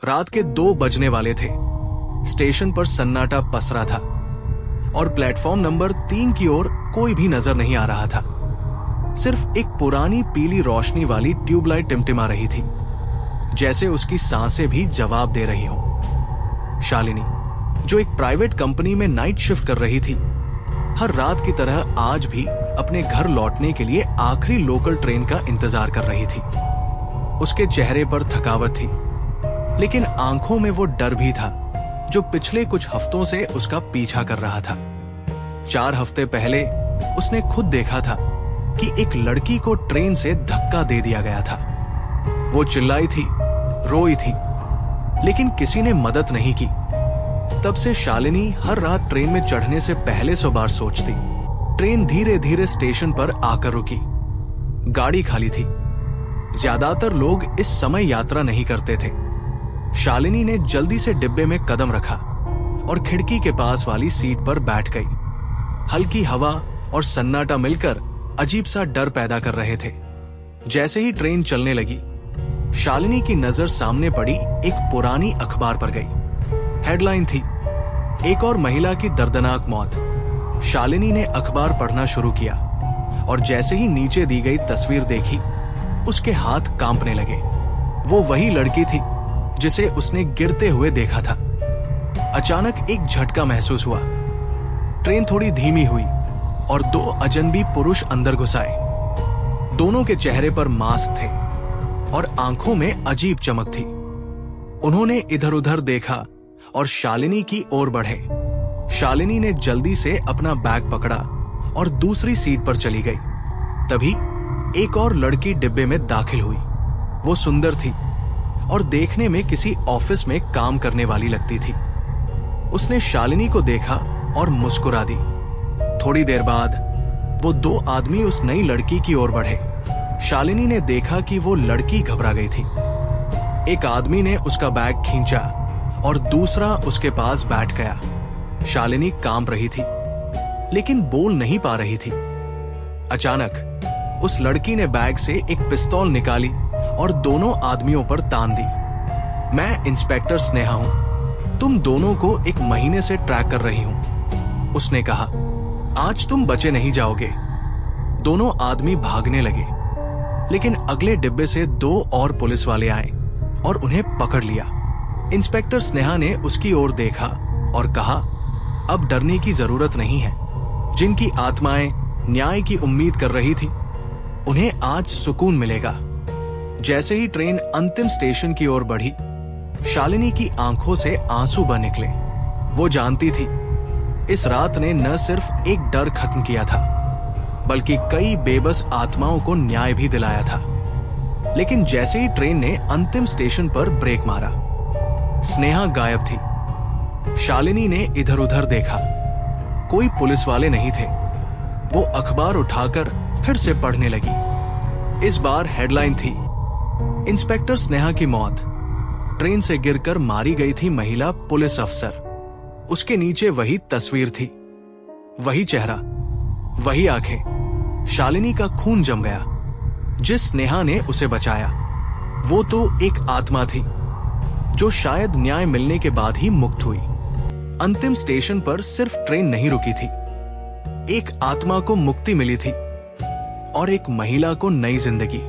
रात के 2 बजने वाले थे। स्टेशन पर सन्नाटा पसरा था और प्लेटफॉर्म नंबर 3 की ओर कोई भी नजर नहीं आ रहा था। सिर्फ एक पुरानी पीली रोशनी वाली ट्यूबलाइट टिमटिमा रही थी, जैसे उसकी सांसें भी जवाब दे रही हों। शालिनी, जो एक प्राइवेट कंपनी में नाइट शिफ्ट कर रही थी, हर रात की तरह आज भी अपने घर लौटने के लिए आखिरी लोकल ट्रेन का इंतजार कर रही थी। उसके चेहरे पर थकावट थी, लेकिन आंखों में वो डर भी था जो पिछले कुछ हफ्तों से उसका पीछा कर रहा था। 4 हफ्ते पहले उसने खुद देखा था कि एक लड़की को ट्रेन से धक्का दे दिया गया था। वो चिल्लाई थी, रोई थी, लेकिन किसी ने मदद नहीं की। तब से शालिनी हर रात ट्रेन में चढ़ने से पहले 100 बार सोचती। ट्रेन धीरे धीरे स्टेशन पर आकर रुकी। गाड़ी खाली थी। ज्यादातर लोग इस समय यात्रा नहीं करते थे। शालिनी ने जल्दी से डिब्बे में कदम रखा और खिड़की के पास वाली सीट पर बैठ गई। हल्की हवा और सन्नाटा मिलकर अजीब सा डर पैदा कर रहे थे। जैसे ही ट्रेन चलने लगी, शालिनी की नजर सामने पड़ी एक पुरानी अखबार पर गई। हेडलाइन थी, एक और महिला की दर्दनाक मौत। शालिनी ने अखबार पढ़ना शुरू किया और जैसे ही नीचे दी गई तस्वीर देखी, उसके हाथ कांपने लगे। वो वही लड़की थी जिसे उसने गिरते हुए देखा था। अचानक एक झटका महसूस हुआ। ट्रेन थोड़ी धीमी हुई और 2 अजनबी पुरुष अंदर घुस आए। दोनों के चेहरे पर मास्क थे और आंखों में अजीब चमक थी। उन्होंने इधर उधर देखा और शालिनी की ओर बढ़े। शालिनी ने जल्दी से अपना बैग पकड़ा और दूसरी सीट पर चली गई। तभी एक और लड़की डिब्बे में दाखिल हुई। वो सुंदर थी और देखने में किसी ऑफिस में काम करने वाली लगती थी। उसने शालिनी को देखा और मुस्कुरा दी। थोड़ी देर बाद वो 2 आदमी उस नई लड़की की ओर बढ़े। शालिनी ने देखा कि वो लड़की घबरा गई थी। एक आदमी ने उसका बैग खींचा और दूसरा उसके पास बैठ गया। शालिनी कांप रही थी, लेकिन बोल नहीं पा रही थी। अचानक उस लड़की ने बैग से एक पिस्तौल निकाली और दोनों आदमियों पर तान दी। मैं इंस्पेक्टर स्नेहा हूं। तुम दोनों को 1 महीने से ट्रैक कर रही हूं, उसने कहा। आज तुम बचे नहीं जाओगे। दोनों आदमी भागने लगे, लेकिन अगले डिब्बे से 2 और पुलिस वाले आए और उन्हें पकड़ लिया। इंस्पेक्टर स्नेहा ने उसकी ओर देखा और कहा, अब डरने की जरूरत नहीं है। जिनकी आत्माएं न्याय की उम्मीद कर रही थी, उन्हें आज सुकून मिलेगा। जैसे ही ट्रेन अंतिम स्टेशन की ओर बढ़ी, शालिनी की आंखों से आंसू बह निकले। वो जानती थी, इस रात ने न सिर्फ एक डर खत्म किया था, बल्कि कई बेबस आत्माओं को न्याय भी दिलाया था। लेकिन जैसे ही ट्रेन ने अंतिम स्टेशन पर ब्रेक मारा, स्नेहा गायब थी। शालिनी ने इधर उधर देखा। कोई पुलिस वाले नहीं थे। वो अखबार उठाकर फिर से पढ़ने लगी। इस बार हेडलाइन थी, इंस्पेक्टर स्नेहा की मौत। ट्रेन से गिरकर मारी गई थी महिला पुलिस अफसर। उसके नीचे वही तस्वीर थी, वही चेहरा, वही आंखें। शालिनी का खून जम गया। जिस स्नेहा ने उसे बचाया, वो तो एक आत्मा थी जो शायद न्याय मिलने के बाद ही मुक्त हुई। अंतिम स्टेशन पर सिर्फ ट्रेन नहीं रुकी थी, एक आत्मा को मुक्ति मिली थी और एक महिला को नई जिंदगी।